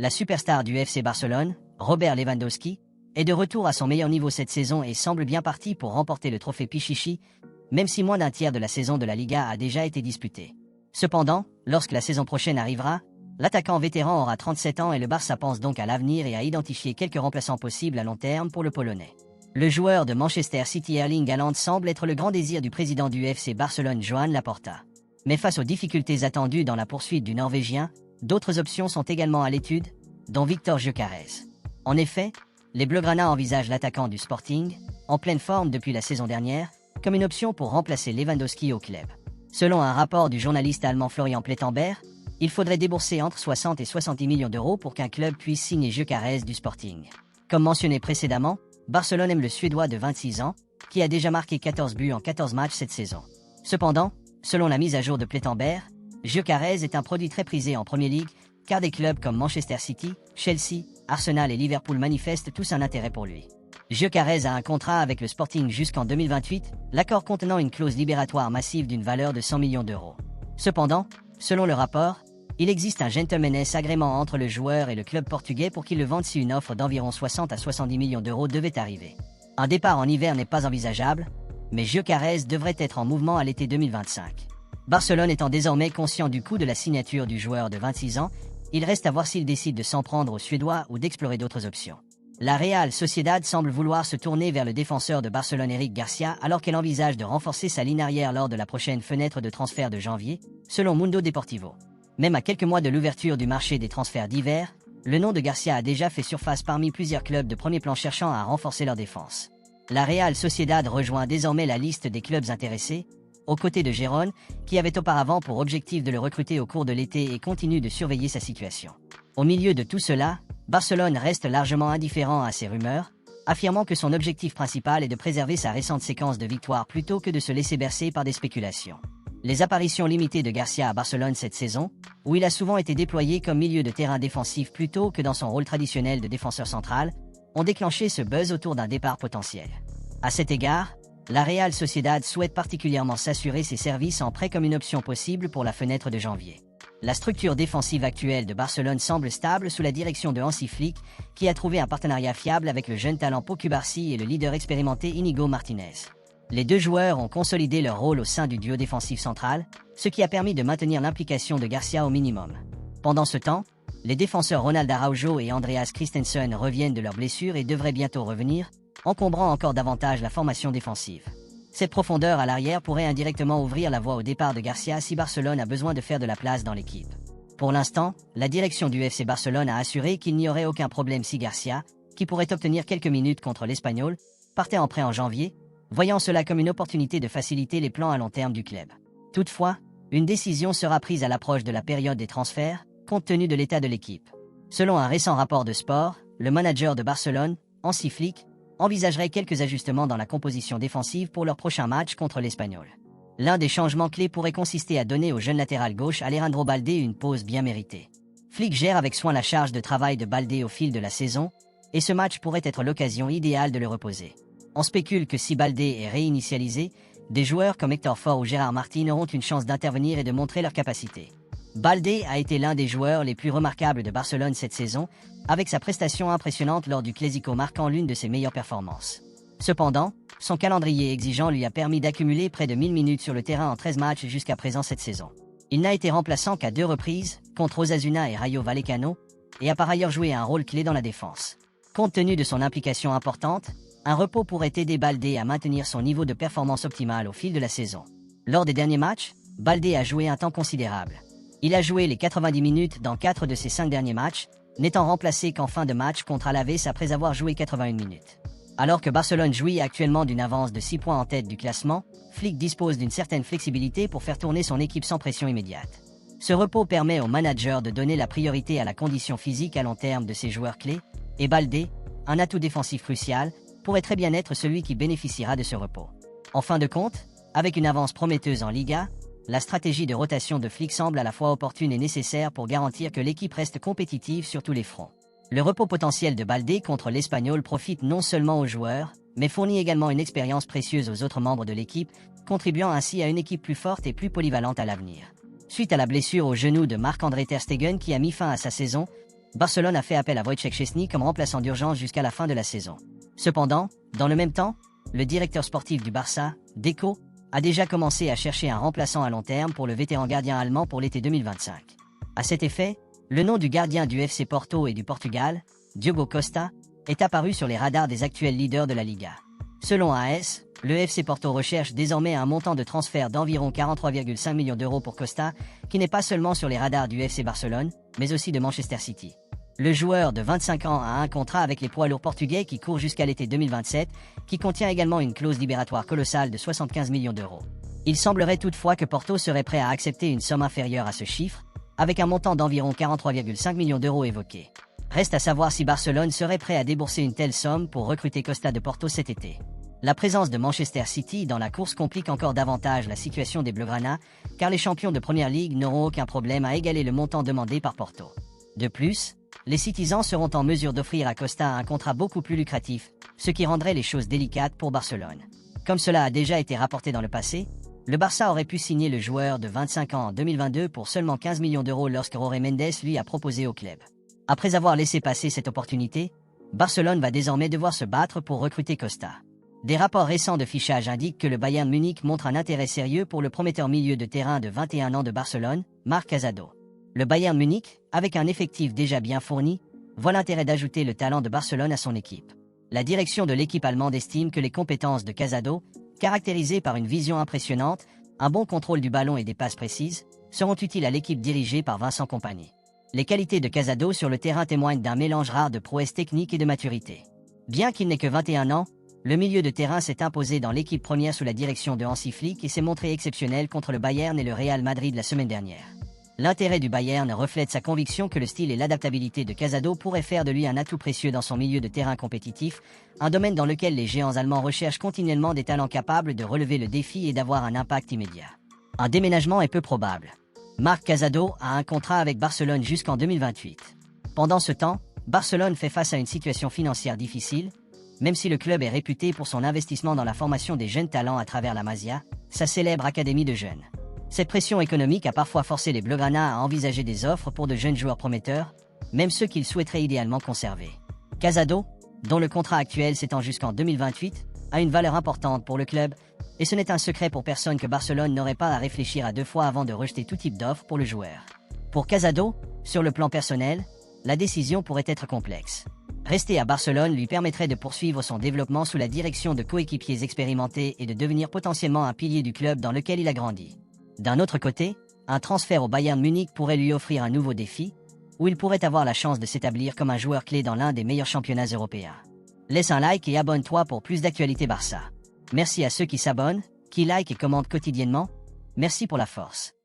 La superstar du FC Barcelone, Robert Lewandowski, est de retour à son meilleur niveau cette saison et semble bien parti pour remporter le trophée Pichichi, même si moins d'un tiers de la saison de la Liga a déjà été disputée. Cependant, lorsque la saison prochaine arrivera, l'attaquant vétéran aura 37 ans et le Barça pense donc à l'avenir et à identifier quelques remplaçants possibles à long terme pour le Polonais. Le joueur de Manchester City Erling Haaland semble être le grand désir du président du FC Barcelone Joan Laporta. Mais face aux difficultés attendues dans la poursuite du Norvégien, d'autres options sont également à l'étude, dont Víctor Gyökeres. En effet, les Blaugrana envisagent l'attaquant du Sporting, en pleine forme depuis la saison dernière, comme une option pour remplacer Lewandowski au club. Selon un rapport du journaliste allemand Florian Plettenberg, il faudrait débourser entre 60 et 70 millions d'euros pour qu'un club puisse signer Gyökeres du Sporting. Comme mentionné précédemment, Barcelone aime le Suédois de 26 ans, qui a déjà marqué 14 buts en 14 matchs cette saison. Cependant, selon la mise à jour de Plettenberg, Gyökeres est un produit très prisé en Premier League, car des clubs comme Manchester City, Chelsea, Arsenal et Liverpool manifestent tous un intérêt pour lui. Gyökeres a un contrat avec le Sporting jusqu'en 2028, l'accord contenant une clause libératoire massive d'une valeur de 100 millions d'euros. Cependant, selon le rapport, il existe un gentleman's agreement entre le joueur et le club portugais pour qu'il le vende si une offre d'environ 60 à 70 millions d'euros devait arriver. Un départ en hiver n'est pas envisageable, mais Gyökeres devrait être en mouvement à l'été 2025. Barcelone étant désormais conscient du coût de la signature du joueur de 26 ans, il reste à voir s'il décide de s'en prendre aux Suédois ou d'explorer d'autres options. La Real Sociedad semble vouloir se tourner vers le défenseur de Barcelone Eric Garcia alors qu'elle envisage de renforcer sa ligne arrière lors de la prochaine fenêtre de transfert de janvier, selon Mundo Deportivo. Même à quelques mois de l'ouverture du marché des transferts d'hiver, le nom de Garcia a déjà fait surface parmi plusieurs clubs de premier plan cherchant à renforcer leur défense. La Real Sociedad rejoint désormais la liste des clubs intéressés, aux côtés de Gérone, qui avait auparavant pour objectif de le recruter au cours de l'été et continue de surveiller sa situation. Au milieu de tout cela, Barcelone reste largement indifférent à ces rumeurs, affirmant que son objectif principal est de préserver sa récente séquence de victoires plutôt que de se laisser bercer par des spéculations. Les apparitions limitées de Garcia à Barcelone cette saison, où il a souvent été déployé comme milieu de terrain défensif plutôt que dans son rôle traditionnel de défenseur central, ont déclenché ce buzz autour d'un départ potentiel. À cet égard, la Real Sociedad souhaite particulièrement s'assurer ses services en prêt comme une option possible pour la fenêtre de janvier. La structure défensive actuelle de Barcelone semble stable sous la direction de Hansi Flick, qui a trouvé un partenariat fiable avec le jeune talent Pau Cubarsí et le leader expérimenté Íñigo Martínez. Les deux joueurs ont consolidé leur rôle au sein du duo défensif central, ce qui a permis de maintenir l'implication de Garcia au minimum. Pendant ce temps, les défenseurs Ronald Araujo et Andreas Christensen reviennent de leurs blessures et devraient bientôt revenir, encombrant encore davantage la formation défensive. Cette profondeur à l'arrière pourrait indirectement ouvrir la voie au départ de Garcia si Barcelone a besoin de faire de la place dans l'équipe. Pour l'instant, la direction du FC Barcelone a assuré qu'il n'y aurait aucun problème si Garcia, qui pourrait obtenir quelques minutes contre l'Espagnol, partait en prêt en janvier, voyant cela comme une opportunité de faciliter les plans à long terme du club. Toutefois, une décision sera prise à l'approche de la période des transferts, compte tenu de l'état de l'équipe. Selon un récent rapport de Sport, le manager de Barcelone, Hansi Flick, envisagerait quelques ajustements dans la composition défensive pour leur prochain match contre l'Espagnol. L'un des changements clés pourrait consister à donner au jeune latéral gauche Alejandro Balde une pause bien méritée. Flick gère avec soin la charge de travail de Balde au fil de la saison, et ce match pourrait être l'occasion idéale de le reposer. On spécule que si Balde est réinitialisé, des joueurs comme Hector Ford ou Gérard Martin auront une chance d'intervenir et de montrer leurs capacités. Balde a été l'un des joueurs les plus remarquables de Barcelone cette saison, avec sa prestation impressionnante lors du Clásico marquant l'une de ses meilleures performances. Cependant, son calendrier exigeant lui a permis d'accumuler près de 1000 minutes sur le terrain en 13 matchs jusqu'à présent cette saison. Il n'a été remplaçant qu'à 2 reprises, contre Osasuna et Rayo Vallecano, et a par ailleurs joué un rôle clé dans la défense. Compte tenu de son implication importante, un repos pourrait aider Balde à maintenir son niveau de performance optimal au fil de la saison. Lors des derniers matchs, Balde a joué un temps considérable. Il a joué les 90 minutes dans 4 de ses 5 derniers matchs, n'étant remplacé qu'en fin de match contre Alaves après avoir joué 81 minutes. Alors que Barcelone jouit actuellement d'une avance de 6 points en tête du classement, Flick dispose d'une certaine flexibilité pour faire tourner son équipe sans pression immédiate. Ce repos permet au manager de donner la priorité à la condition physique à long terme de ses joueurs clés, et Balde, un atout défensif crucial, pourrait très bien être celui qui bénéficiera de ce repos. En fin de compte, avec une avance prometteuse en Liga, la stratégie de rotation de Flick semble à la fois opportune et nécessaire pour garantir que l'équipe reste compétitive sur tous les fronts. Le repos potentiel de Balde contre l'Espagnol profite non seulement aux joueurs, mais fournit également une expérience précieuse aux autres membres de l'équipe, contribuant ainsi à une équipe plus forte et plus polyvalente à l'avenir. Suite à la blessure au genou de Marc-André ter Stegen qui a mis fin à sa saison, Barcelone a fait appel à Wojciech Szczęsny comme remplaçant d'urgence jusqu'à la fin de la saison. Cependant, dans le même temps, le directeur sportif du Barça, Deco, a déjà commencé à chercher un remplaçant à long terme pour le vétéran gardien allemand pour l'été 2025. À cet effet, le nom du gardien du FC Porto et du Portugal, Diogo Costa, est apparu sur les radars des actuels leaders de la Liga. Selon AS, le FC Porto recherche désormais un montant de transfert d'environ 43,5 millions d'euros pour Costa, qui n'est pas seulement sur les radars du FC Barcelone, mais aussi de Manchester City. Le joueur de 25 ans a un contrat avec les poids lourds portugais qui court jusqu'à l'été 2027, qui contient également une clause libératoire colossale de 75 millions d'euros. Il semblerait toutefois que Porto serait prêt à accepter une somme inférieure à ce chiffre, avec un montant d'environ 43,5 millions d'euros évoqué. Reste à savoir si Barcelone serait prêt à débourser une telle somme pour recruter Costa de Porto cet été. La présence de Manchester City dans la course complique encore davantage la situation des Blaugrana, car les champions de Première Ligue n'auront aucun problème à égaler le montant demandé par Porto. De plus, les Citizens seront en mesure d'offrir à Costa un contrat beaucoup plus lucratif, ce qui rendrait les choses délicates pour Barcelone. Comme cela a déjà été rapporté dans le passé, le Barça aurait pu signer le joueur de 25 ans en 2022 pour seulement 15 millions d'euros lorsque Jorge Mendes lui a proposé au club. Après avoir laissé passer cette opportunité, Barcelone va désormais devoir se battre pour recruter Costa. Des rapports récents de fichage indiquent que le Bayern Munich montre un intérêt sérieux pour le prometteur milieu de terrain de 21 ans de Barcelone, Marc Casado. Le Bayern Munich, avec un effectif déjà bien fourni, voit l'intérêt d'ajouter le talent de Barcelone à son équipe. La direction de l'équipe allemande estime que les compétences de Casado, caractérisées par une vision impressionnante, un bon contrôle du ballon et des passes précises, seront utiles à l'équipe dirigée par Vincent Kompany. Les qualités de Casado sur le terrain témoignent d'un mélange rare de prouesse technique et de maturité. Bien qu'il n'ait que 21 ans, le milieu de terrain s'est imposé dans l'équipe première sous la direction de Hansi Flick et s'est montré exceptionnel contre le Bayern et le Real Madrid la semaine dernière. L'intérêt du Bayern reflète sa conviction que le style et l'adaptabilité de Casado pourraient faire de lui un atout précieux dans son milieu de terrain compétitif, un domaine dans lequel les géants allemands recherchent continuellement des talents capables de relever le défi et d'avoir un impact immédiat. Un déménagement est peu probable. Marc Casado a un contrat avec Barcelone jusqu'en 2028. Pendant ce temps, Barcelone fait face à une situation financière difficile, même si le club est réputé pour son investissement dans la formation des jeunes talents à travers la Masia, sa célèbre académie de jeunes. Cette pression économique a parfois forcé les Blaugrana à envisager des offres pour de jeunes joueurs prometteurs, même ceux qu'ils souhaiteraient idéalement conserver. Casado, dont le contrat actuel s'étend jusqu'en 2028, a une valeur importante pour le club, et ce n'est un secret pour personne que Barcelone n'aurait pas à réfléchir à deux fois avant de rejeter tout type d'offre pour le joueur. Pour Casado, sur le plan personnel, la décision pourrait être complexe. Rester à Barcelone lui permettrait de poursuivre son développement sous la direction de coéquipiers expérimentés et de devenir potentiellement un pilier du club dans lequel il a grandi. D'un autre côté, un transfert au Bayern Munich pourrait lui offrir un nouveau défi, où il pourrait avoir la chance de s'établir comme un joueur clé dans l'un des meilleurs championnats européens. Laisse un like et abonne-toi pour plus d'actualités Barça. Merci à ceux qui s'abonnent, qui likent et commentent quotidiennement. Merci pour la force.